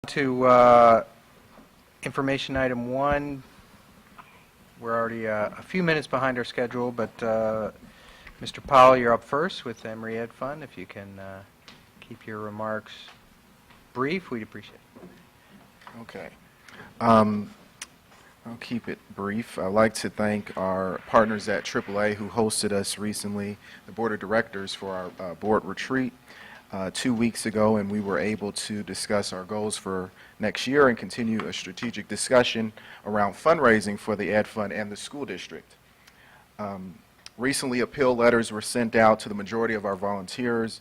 To information item 1. We're already a few minutes behind our schedule, but Mr. Powell, you're up first with Emery Ed Fund. If you can keep your remarks brief, we'd appreciate it. Okay. I'll keep it brief. I'd like to thank our partners at AAA who hosted us recently, the Board of Directors, for our board retreat 2 weeks ago, and we were able to discuss our goals for next year and continue a strategic discussion around fundraising for the Ed Fund and the school district. Recently, appeal letters were sent out to the majority of our volunteers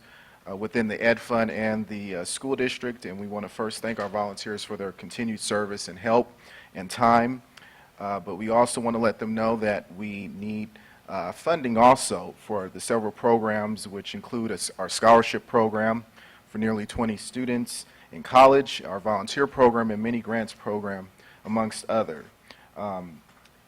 within the Ed Fund and the school district, and we want to first thank our volunteers for their continued service and help and time. But we also want to let them know that we need funding also for the several programs, which include our scholarship program for nearly 20 students in college, our volunteer program, and mini grants program, amongst others.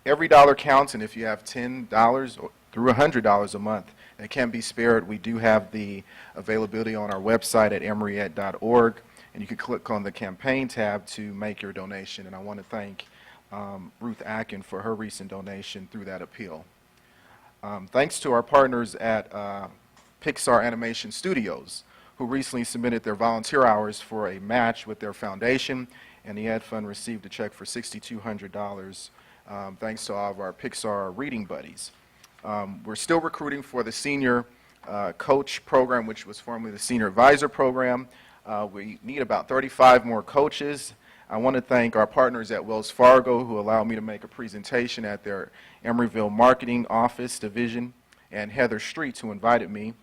Every dollar counts, and if you have $10 through $100 a month that can be spared, we do have the availability on our website at emeryed.org, and you can click on the campaign tab to make your donation. And I want to thank Ruth Akin for her recent donation through that appeal. Thanks to our partners at Pixar Animation Studios, who recently submitted their volunteer hours for a match with their foundation, and the Ed Fund received a check for $6,200 thanks to all of our Pixar reading buddies. We're still recruiting for the senior coach program, which was formerly the senior advisor program. We need about 35 more coaches. I want to thank our partners at Wells Fargo who allowed me to make a presentation at their Emeryville Marketing Office Division, and Heather Streets, who invited me.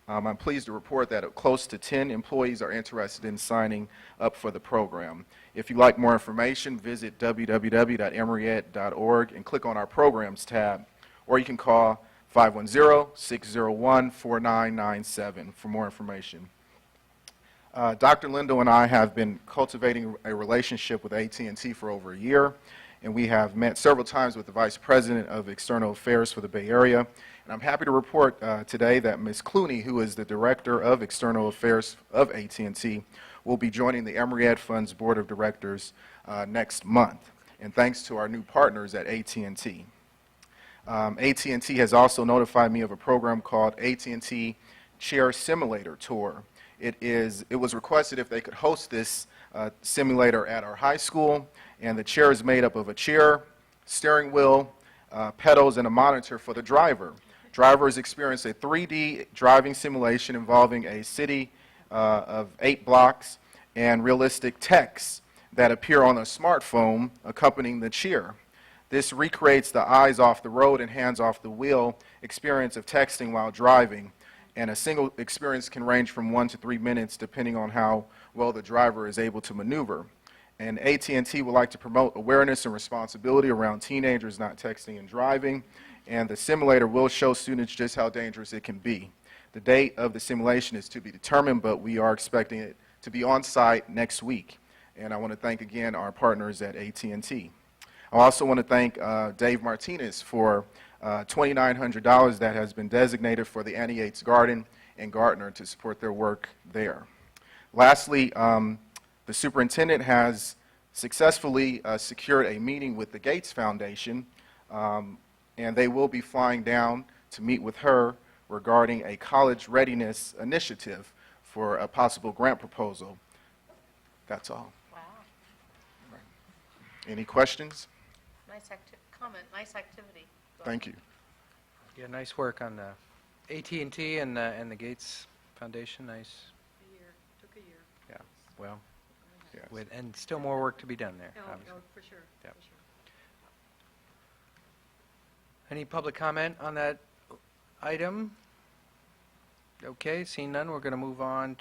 I'm pleased to report that close to 10 employees are interested in signing up for the program. If you'd like more information, visit www.emeryed.org and click on our Programs tab, or you can call 510-601-4997 for more information. Dr. Lindo and I have been cultivating a relationship with AT&T for over a year, and we have met several times with the Vice President of External Affairs for the Bay Area. And I'm happy to report today that Ms. Clooney, who is the Director of External Affairs of AT&T, will be joining the Emery Ed Fund's Board of Directors next month, and thanks to our new partners at AT&T. AT&T has also notified me of a program called AT&T Chair Simulator Tour. It was requested if they could host this simulator at our high school, and the chair is made up of a chair, steering wheel, pedals, and a monitor for the driver. Drivers experience a 3D driving simulation involving a city of 8 blocks and realistic texts that appear on a smartphone accompanying the chair. This recreates the eyes off the road and hands off the wheel experience of texting while driving, and a single experience can range from 1 to 3 minutes depending on how well the driver is able to maneuver. And AT&T would like to promote awareness and responsibility around teenagers not texting and driving, and the simulator will show students just how dangerous it can be. The date of the simulation is to be determined, but we are expecting it to be on site next week. And I want to thank again our partners at AT&T. I also want to thank Dave Martinez for $2,900 that has been designated for the Annie Yates Garden and Gardner to support their work there. Lastly, the superintendent has successfully secured a meeting with the Gates Foundation, and they will be flying down to meet with her regarding a college readiness initiative for a possible grant proposal. That's all. Wow. Right. Any questions? Nice comment. Nice activity. Thank you. Yeah, nice work on the AT&T and the Gates Foundation. Nice. A year. Took a year. Yeah. Well, Yes. and still more work to be done there. Oh, obviously. for sure. Yep. For sure. Any public comment on that item? Okay, seeing none, we're going to move on